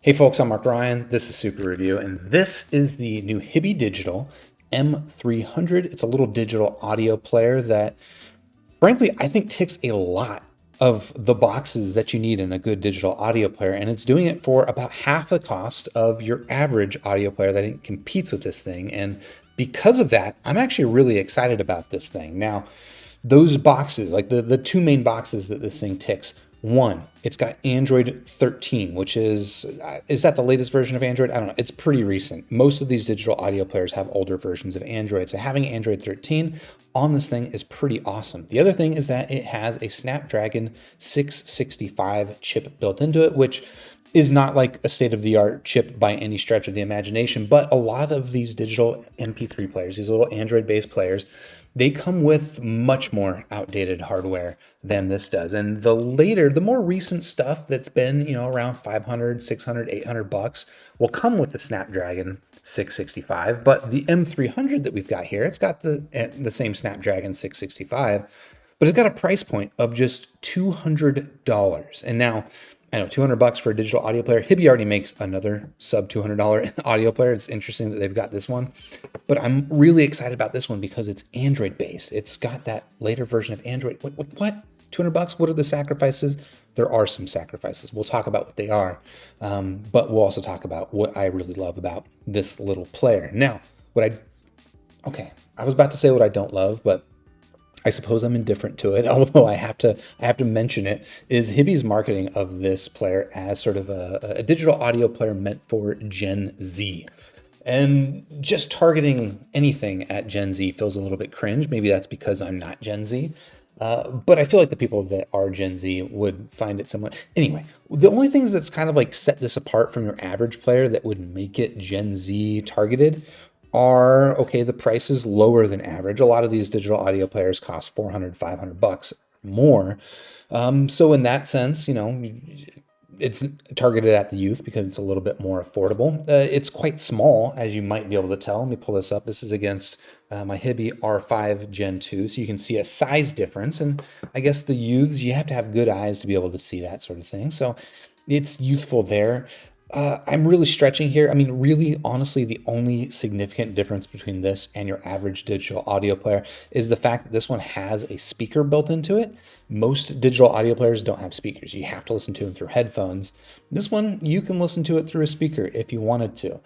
Hey folks, I'm Mark Ryan. This is Super Review, and this is the new Hiby Digital M300. It's a little digital audio player that, frankly, I think ticks a lot of the boxes that you need in a good digital audio player, and it's doing it for about half the cost of your average audio player that competes with this thing. And because of that, I'm actually really excited about this thing. Now, those boxes, like the two main boxes that this thing ticks. One, it's got Android 13, which is that the latest version of Android? I don't know. It's pretty recent. Most of these digital audio players have older versions of Android. So having Android 13 on this thing is pretty awesome. The other thing is that it has a Snapdragon 665 chip built into it, which is not like a state-of-the-art chip by any stretch of the imagination, but a lot of these digital MP3 players, these little Android-based players, they come with much more outdated hardware than this does. And the more recent stuff that's been, around 500, 600, 800 bucks will come with the Snapdragon 665. But the M300 that we've got here, it's got the same Snapdragon 665, but it's got a price point of just $200. And now, I know 200 bucks for a digital audio player. Hiby already makes another sub $200 audio player. It's interesting that they've got this one, but I'm really excited about this one because it's Android based. It's got that later version of Android. What? 200 bucks? What are the sacrifices? There are some sacrifices. We'll talk about what they are, but we'll also talk about what I really love about this little player. Now, I was about to say what I don't love, but I suppose I'm indifferent to it, although I have to mention it, is Hiby's marketing of this player as sort of a digital audio player meant for Gen Z. And just targeting anything at Gen Z feels a little bit cringe. Maybe that's because I'm not Gen Z. But I feel like the people that are Gen Z would find it somewhat. Anyway, the only things that's kind of like set this apart from your average player that would make it Gen Z targeted are, okay, the price is lower than average. A lot of these digital audio players cost 400, 500 bucks more. So in that sense, it's targeted at the youth because it's a little bit more affordable. It's quite small, as you might be able to tell. Let me pull this up. This is against my Hiby R5 Gen 2, so you can see a size difference. And I guess the youths, you have to have good eyes to be able to see that sort of thing. So it's youthful there. I'm really stretching here. I mean, really, honestly, the only significant difference between this and your average digital audio player is the fact that this one has a speaker built into it. Most digital audio players don't have speakers. You have to listen to them through headphones. This one, you can listen to it through a speaker if you wanted to.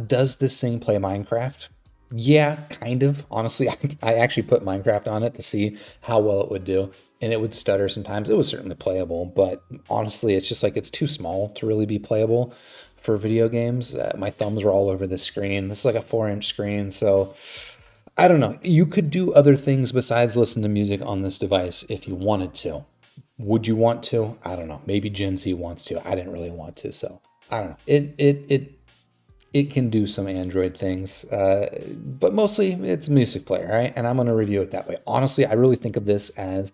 Does this thing play Minecraft? Yeah, kind of. Honestly, I actually put Minecraft on it to see how well it would do, and it would stutter sometimes. It was certainly playable, but honestly, it's just like it's too small to really be playable for video games. My thumbs were all over the screen. This is like a 4-inch screen, so I don't know. You could do other things besides listen to music on this device if you wanted to. Would you want to? I don't know. Maybe Gen Z wants to. I didn't really want to, so I don't know. It can do some Android things, but mostly it's a music player, right? And I'm going to review it that way. Honestly, I really think of this as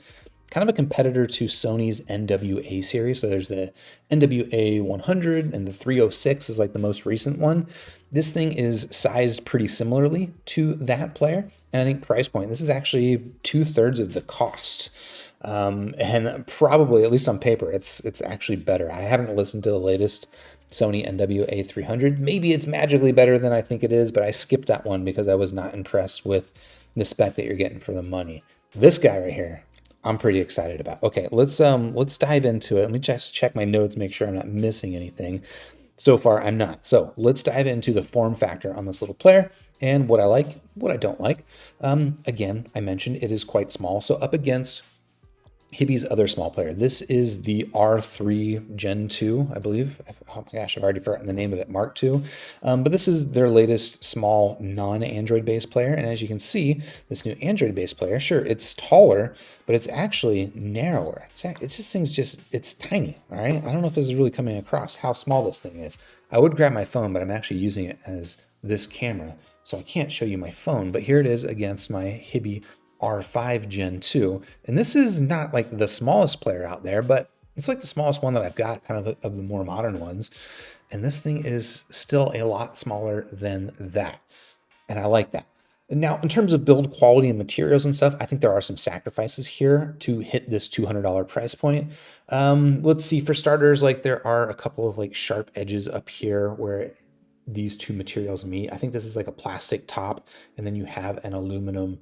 kind of a competitor to Sony's NWA series. So there's the NWA 100 and the 306 is like the most recent one. This thing is sized pretty similarly to that player. And I think price point, this is actually 2/3 of the cost. And probably, at least on paper, it's actually better. I haven't listened to the latest Sony NWA 300. Maybe it's magically better than I think it is, but I skipped that one because I was not impressed with the spec that you're getting for the money. This guy right here, I'm pretty excited about. Okay, let's dive into it. Let me just check my notes, make sure I'm not missing anything. So far, I'm not. So let's dive into the form factor on this little player and what I like, what I don't like. Again, I mentioned it is quite small. So up against Hiby's other small player. This is the R3 Gen 2, I believe. Oh my gosh, I've already forgotten the name of it, Mark II. But this is their latest small non-Android based player. And as you can see, this new Android based player, sure, it's taller, but it's actually narrower. It's tiny, all right? I don't know if this is really coming across how small this thing is. I would grab my phone, but I'm actually using it as this camera. So I can't show you my phone, but here it is against my Hiby R5 Gen 2. And this is not like the smallest player out there, but it's like the smallest one that I've got, kind of the more modern ones. And this thing is still a lot smaller than that. And I like that. Now, in terms of build quality and materials and stuff, I think there are some sacrifices here to hit this $200 price point. Let's see, for starters, like there are a couple of like sharp edges up here where these two materials meet. I think this is like a plastic top, and then you have an aluminum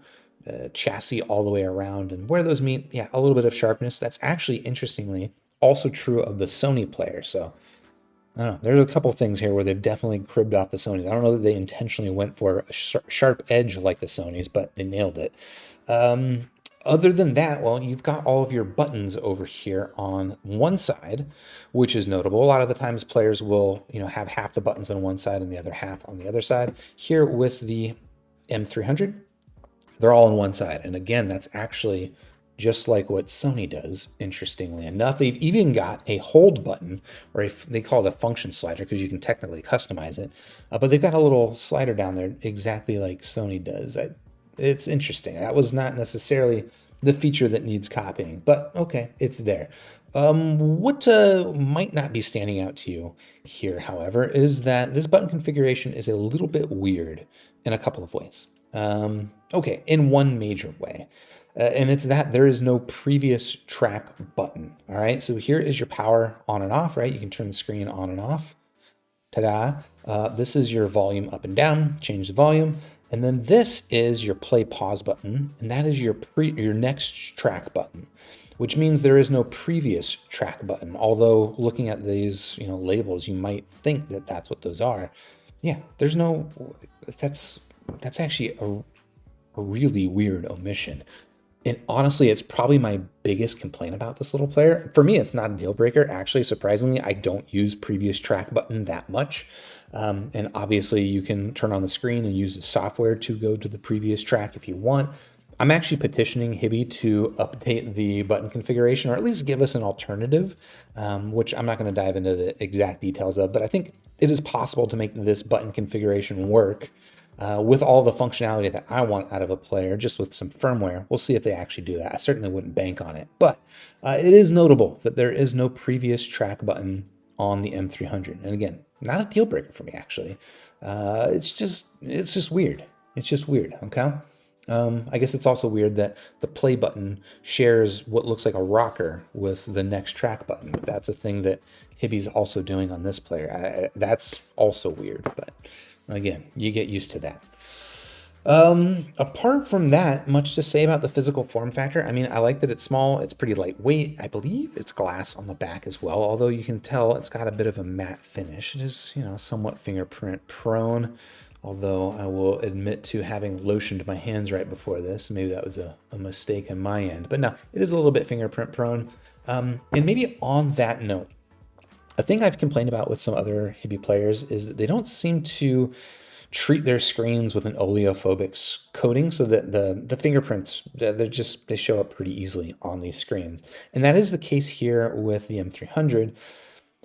chassis all the way around. And where those meet, yeah, a little bit of sharpness. That's actually, interestingly, also true of the Sony player. So I don't know. There's a couple things here where they've definitely cribbed off the Sonys. I don't know that they intentionally went for a sharp edge like the Sonys, but they nailed it. Other than that, well, you've got all of your buttons over here on one side, which is notable. A lot of the times players will, have half the buttons on one side and the other half on the other side. Here with the M300, they're all on one side. And again, that's actually just like what Sony does, interestingly enough. They've even got a hold button, or they call it a function slider because you can technically customize it. But they've got a little slider down there exactly like Sony does. It's interesting. That was not necessarily the feature that needs copying, but okay, it's there. What might not be standing out to you here, however, is that this button configuration is a little bit weird in a couple of ways. Okay, in one major way. And it's that there is no previous track button. All right, so here is your power on and off, right? You can turn the screen on and off. Ta-da. This is your volume up and down, change the volume. And then this is your play pause button, and that is your next track button, which means there is no previous track button. Although looking at these, labels, you might think that that's what those are. Yeah, there's no, that's actually a really weird omission. And honestly, it's probably my biggest complaint about this little player. For me, it's not a deal breaker. Actually, surprisingly, I don't use previous track button that much. And obviously, you can turn on the screen and use the software to go to the previous track if you want. I'm actually petitioning Hiby to update the button configuration, or at least give us an alternative, which I'm not going to dive into the exact details of. But I think it is possible to make this button configuration work with all the functionality that I want out of a player, just with some firmware. We'll see if they actually do that. I certainly wouldn't bank on it, but it is notable that there is no previous track button on the M300. And again, not a deal breaker for me, actually. It's just weird. It's just weird, okay? I guess it's also weird that the play button shares what looks like a rocker with the next track button. That's a thing that Hiby's also doing on this player. That's also weird, but again, you get used to that. Apart from that, much to say about the physical form factor. I mean, I like that it's small. It's pretty lightweight. I believe it's glass on the back as well, although you can tell it's got a bit of a matte finish. It is, somewhat fingerprint prone, although I will admit to having lotioned my hands right before this. Maybe that was a mistake on my end. But no, it is a little bit fingerprint prone. And maybe on that note, a thing I've complained about with some other Hiby players is that they don't seem to treat their screens with an oleophobic coating, so that the fingerprints, they show up pretty easily on these screens. And that is the case here with the M300.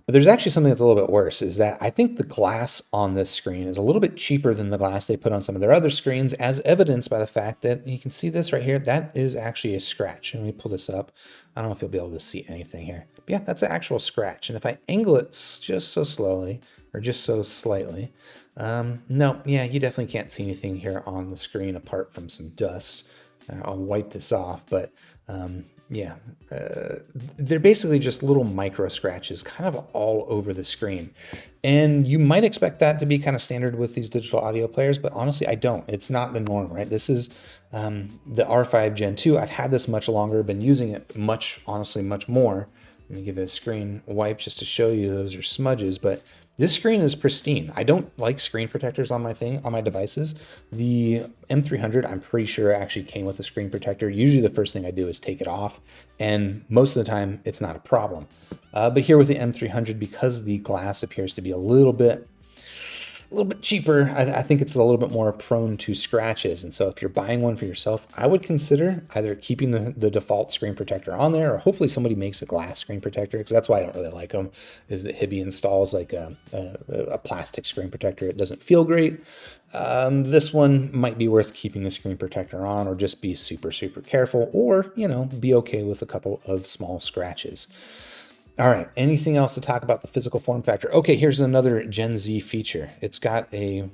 But there's actually something that's a little bit worse, is that I think the glass on this screen is a little bit cheaper than the glass they put on some of their other screens, as evidenced by the fact that you can see this right here. That is actually a scratch. And let me pull this up. I don't know if you'll be able to see anything here. But yeah, that's an actual scratch. And if I angle it just so slowly, or just so slightly, no, yeah, you definitely can't see anything here on the screen apart from some dust. I'll wipe this off, but yeah, they're basically just little micro scratches kind of all over the screen. And you might expect that to be kind of standard with these digital audio players, but honestly, I don't. It's not the norm, right? This is the R5 Gen 2. I've had this much longer, been using it honestly, much more. Let me give it a screen wipe just to show you those are smudges, but this screen is pristine. I don't like screen protectors on my devices. The M300, I'm pretty sure actually came with a screen protector. Usually the first thing I do is take it off, and most of the time it's not a problem. But here with the M300, because the glass appears to be a little bit cheaper, I think it's a little bit more prone to scratches. And so if you're buying one for yourself, I would consider either keeping the default screen protector on there, or hopefully somebody makes a glass screen protector, because that's why I don't really like them, is that Hiby installs like a plastic screen protector. It doesn't feel great. This one might be worth keeping the screen protector on, or just be super, super careful, or, be okay with a couple of small scratches. All right, anything else to talk about the physical form factor? Okay, here's another Gen Z feature. It's got a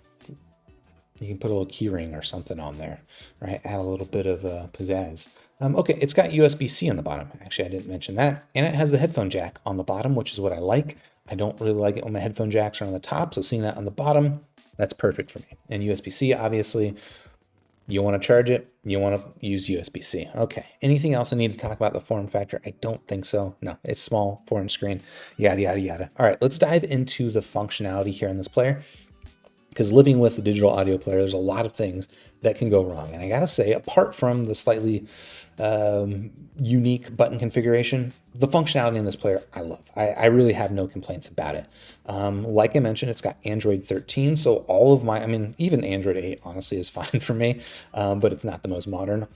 You can put a little key ring or something on there, right? Add a little bit of pizzazz. Okay, it's got USB-C on the bottom. Actually, I didn't mention that. And it has the headphone jack on the bottom, which is what I like. I don't really like it when my headphone jacks are on the top, so seeing that on the bottom, that's perfect for me. And USB-C, obviously, you want to charge it, you want to use USB-C. Okay, anything else I need to talk about the form factor? I don't think so. No, it's small, 4-inch screen, yada, yada, yada. All right, let's dive into the functionality here in this player. Because living with a digital audio player, there's a lot of things that can go wrong. And I gotta say, apart from the slightly unique button configuration, the functionality in this player I love. I really have no complaints about it. Like I mentioned, it's got Android 13, so all of my, I mean, even Android 8 honestly is fine for me, but it's not the most modern.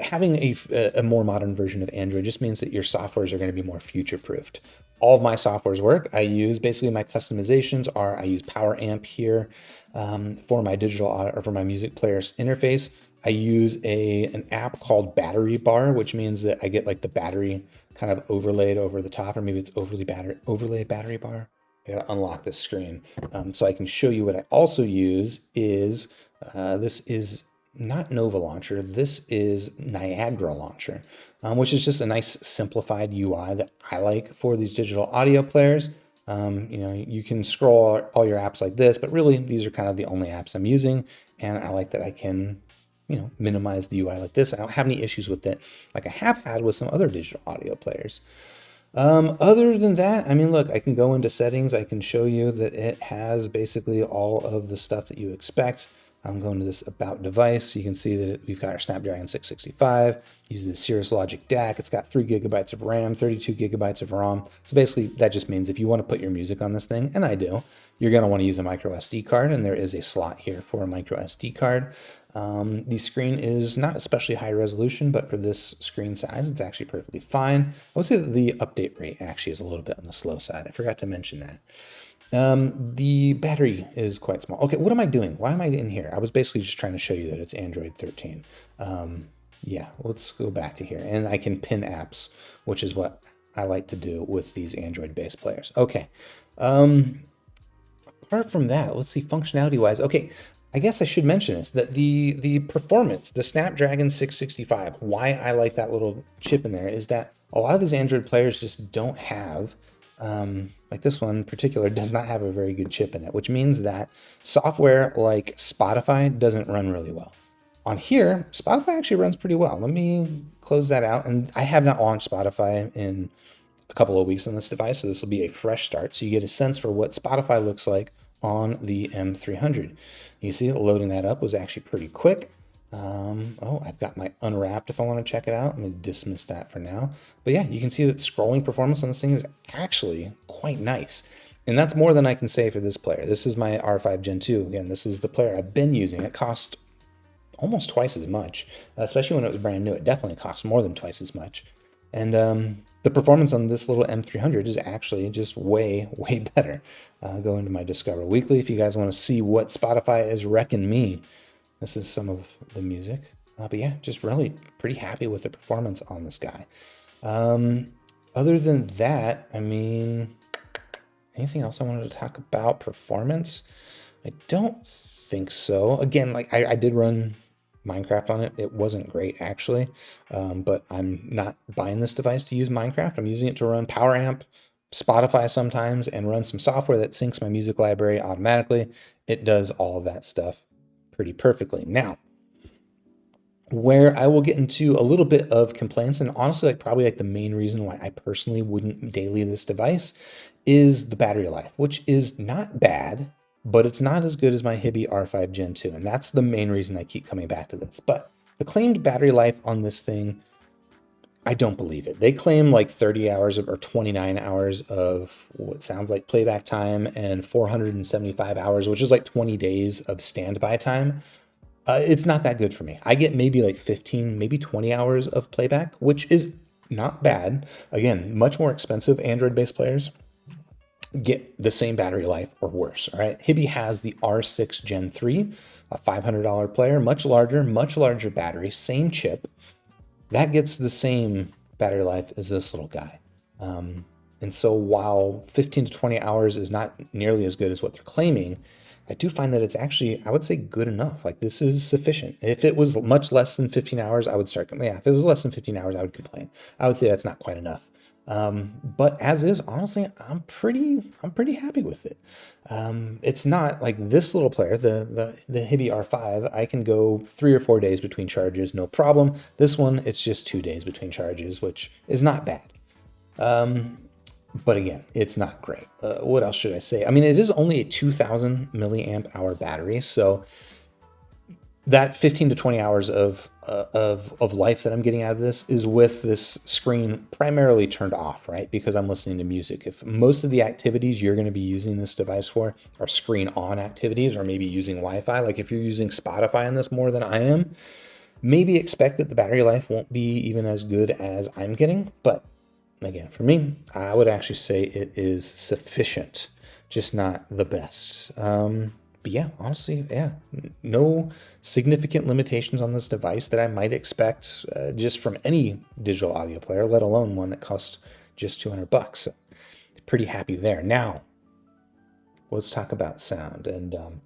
Having a more modern version of Android just means that your softwares are going to be more future-proofed. All of my softwares work. I use basically my customizations are I use Power Amp here for my digital or for my music player's interface. I use an app called Battery Bar, which means that I get like the battery kind of overlaid over the top, or maybe it's overlay battery bar. I gotta unlock this screen so I can show you what I also use is this is not Nova Launcher. This is Niagara Launcher, which is just a nice simplified UI that I like for these digital audio players. You know, you can scroll all your apps like this, but really these are kind of the only apps I'm using. And I like that I can, you know, minimize the UI like this. I don't have any issues with it like I have had with some other digital audio players. Other than that, I mean, look, I can go into settings. I can show you that it has basically all of the stuff that you expect. I'm going to this about device. You can see that we've got our Snapdragon 665, uses the Cirrus Logic DAC. It's got 3 gigabytes of RAM, 32 gigabytes of ROM. So basically that just means if you want to put your music on this thing, and I do, you're going to want to use a micro SD card, and there is a slot here for a micro SD card. The screen is not especially high resolution, but for this screen size, it's actually perfectly fine. I would say that the update rate actually is a little bit on the slow side. I forgot to mention that. The battery is quite small. Okay, what am I doing? Why am I in here? I was basically just trying to show you that it's Android 13. Yeah, let's go back to here. And I can pin apps, which is what I like to do with these Android-based players. Okay. Apart from that, let's see, functionality-wise. Okay, I guess I should mention this, that the performance, the Snapdragon 665, why I like that little chip in there is that a lot of these Android players just don't have like this one in particular does not have a very good chip in it, which means that software like Spotify doesn't run really well. On here, Spotify actually runs pretty well. Let me close that out. And I have not launched Spotify in a couple of weeks on this device, so this will be a fresh start. So you get a sense for what Spotify looks like on the M300. You see loading that up was actually pretty quick. Oh, I've got my unwrapped if I want to check it out. Let me dismiss that for now. But yeah, you can see that scrolling performance on this thing is actually quite nice. And that's more than I can say for this player. This is my R5 Gen 2. Again, this is the player I've been using. It cost almost twice as much, especially when it was brand new. It definitely cost more than twice as much. And the performance on this little M300 is actually just way, way better. Go into my Discover Weekly if you guys want to see what Spotify is wrecking me. This is some of the music. But yeah, just really pretty happy with the performance on this guy. Other than that, I mean, anything else I wanted to talk about performance? I don't think so. Again, like I did run Minecraft on it. It wasn't great actually, but I'm not buying this device to use Minecraft. I'm using it to run Power Amp, Spotify sometimes, and run some software that syncs my music library automatically. It does all of that stuff pretty perfectly. Now, where I will get into a little bit of complaints, and honestly, like probably like the main reason why I personally wouldn't daily this device is the battery life, which is not bad, but it's not as good as my Hiby R5 Gen 2. And that's the main reason I keep coming back to this. But the claimed battery life on this thing, I don't believe it. They claim like 30 hours or 29 hours of what sounds like playback time and 475 hours, which is like 20 days of standby time. It's not that good for me. I get maybe like 15, maybe 20 hours of playback, which is not bad. Again, much more expensive Android-based players get the same battery life or worse. All right. Hiby has the R6 Gen 3, a $500 player, much larger battery, same chip. That gets the same battery life as this little guy. And so while 15 to 20 hours is not nearly as good as what they're claiming, I do find that it's actually, I would say, good enough. Like, this is sufficient. If it was much less than 15 hours, I would start, yeah, if it was less than 15 hours, I would complain. I would say that's not quite enough. But as is, honestly, I'm pretty happy with it. It's not like this little player, the Hiby R5. I can go 3 or 4 days between charges, no problem. This one, it's just 2 days between charges, which is not bad. But again, it's not great. What else should I say? I mean, it is only a 2000 milliamp hour battery, so that 15 to 20 hours of life that I'm getting out of this is with this screen primarily turned off, right? Because I'm listening to music. If most of the activities you're going to be using this device for are screen on activities, or maybe using Wi-Fi, like if you're using Spotify on this more than I am, maybe expect that the battery life won't be even as good as I'm getting. But again, for me, I would actually say it is sufficient, just not the best. But yeah, honestly, yeah, no significant limitations on this device that I might expect just from any digital audio player, let alone one that costs just $200. So pretty happy there. Now, let's talk about sound. And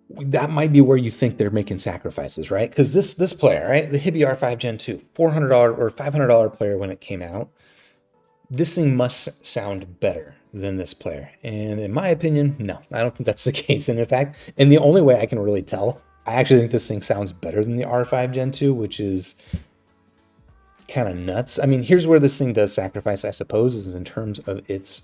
that might be where you think they're making sacrifices, right? Because this player, right, the Hiby R5 Gen 2, $400 or $500 player when it came out, this thing must sound better than this player. And in my opinion, no, I don't think that's the case. And in fact, and the only way I can really tell, I actually think this thing sounds better than the R5 Gen 2, which is kind of nuts. I mean, here's where this thing does sacrifice, I suppose, is in terms of its,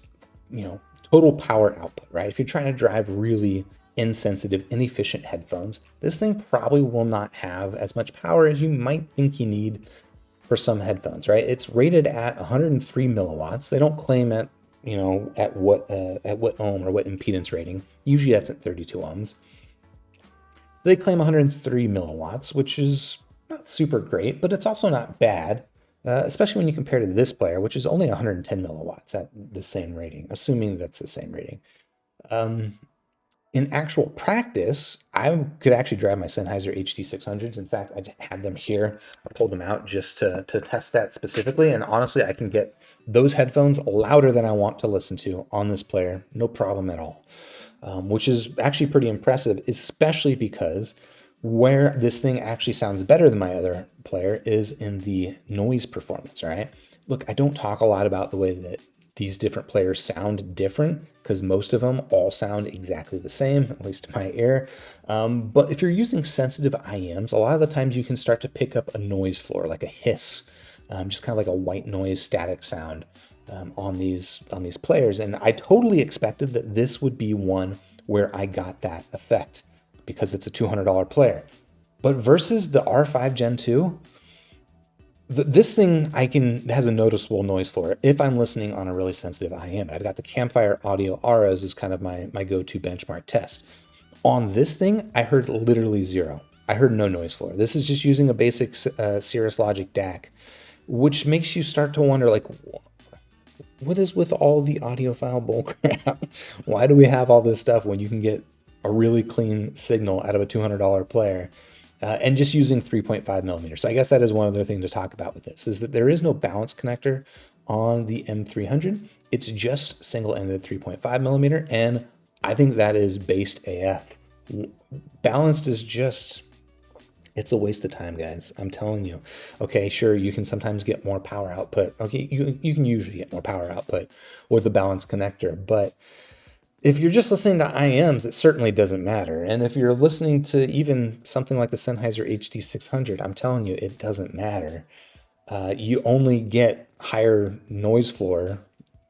total power output, right? If you're trying to drive really insensitive, inefficient headphones, this thing probably will not have as much power as you might think you need for some headphones, right? It's rated at 103 milliwatts. They don't claim at what ohm or what impedance rating. Usually that's at 32 ohms. They claim 103 milliwatts, which is not super great, but it's also not bad, especially when you compare to this player, which is only 110 milliwatts at the same rating, assuming that's the same rating. In actual practice, I could actually drive my Sennheiser HD600s. In fact, I had them here. I pulled them out just to test that specifically. And honestly, I can get those headphones louder than I want to listen to on this player. No problem at all, which is actually pretty impressive, especially because where this thing actually sounds better than my other player is in the noise performance, all right? Look, I don't talk a lot about the way that these different players sound different, because most of them all sound exactly the same, at least to my ear. But if you're using sensitive IEMs, a lot of the times you can start to pick up a noise floor, like a hiss, just kind of like a white noise static sound on these players. And I totally expected that this would be one where I got that effect because it's a $200 player. But versus the R5 Gen 2, this thing has a noticeable noise floor if I'm listening on a really sensitive IEM. I've got the Campfire Audio Auras as kind of my go-to benchmark test. On this thing, I heard literally zero. I heard no noise floor. This is just using a basic Cirrus Logic DAC, which makes you start to wonder, like, what is with all the audiophile bullcrap? Why do we have all this stuff when you can get a really clean signal out of a $200 player? And just using 3.5 millimeters. So I guess that is one other thing to talk about with this, is that there is no balance connector on the M300. It's just single-ended 3.5 millimeter, and I think that is based AF. Balanced is just, it's a waste of time, guys. I'm telling you. Okay, sure, you can sometimes get more power output. Okay, you can usually get more power output with a balanced connector, but if you're just listening to IEMs, it certainly doesn't matter. And if you're listening to even something like the Sennheiser HD600, I'm telling you, it doesn't matter. You only get higher noise floor,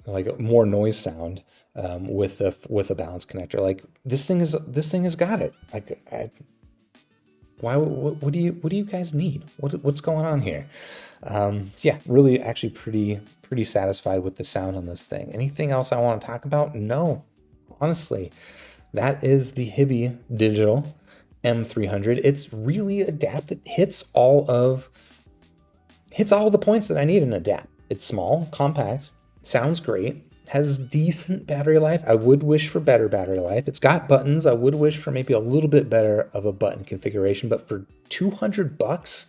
like more noise sound, with a balanced connector. Like this thing has got it. Like, what do you guys need? What's going on here? So yeah, really, actually, pretty satisfied with the sound on this thing. Anything else I want to talk about? No. Honestly, that is the Hiby Digital M300. It's really adapted, hits all the points that I need in an adapt. It's small, compact, sounds great, has decent battery life. I would wish for better battery life. It's got buttons. I would wish for maybe a little bit better of a button configuration, but for $200,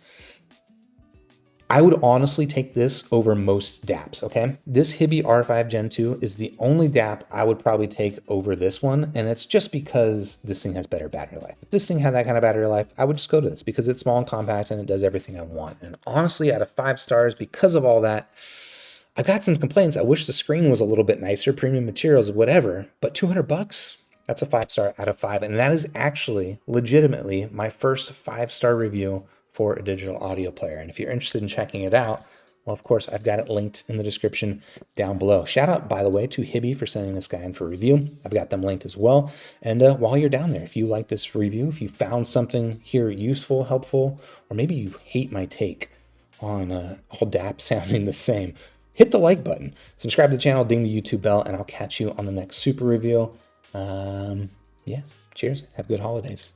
I would honestly take this over most DAPs, okay? This Hiby R5 Gen 2 is the only DAP I would probably take over this one, and it's just because this thing has better battery life. If this thing had that kind of battery life, I would just go to this because it's small and compact and it does everything I want. And honestly, out of 5 stars, because of all that, I've got some complaints. I wish the screen was a little bit nicer, premium materials, whatever, but 200 bucks, that's a 5-star out of 5. And that is actually legitimately my first 5-star review for a digital audio player. And if you're interested in checking it out, well, of course, I've got it linked in the description down below. Shout out, by the way, to Hiby for sending this guy in for review. I've got them linked as well. And while you're down there, if you like this review, if you found something here useful, helpful, or maybe you hate my take on all DAP sounding the same, hit the like button, subscribe to the channel, ding the YouTube bell, and I'll catch you on the next super review. Yeah, cheers. Have good holidays.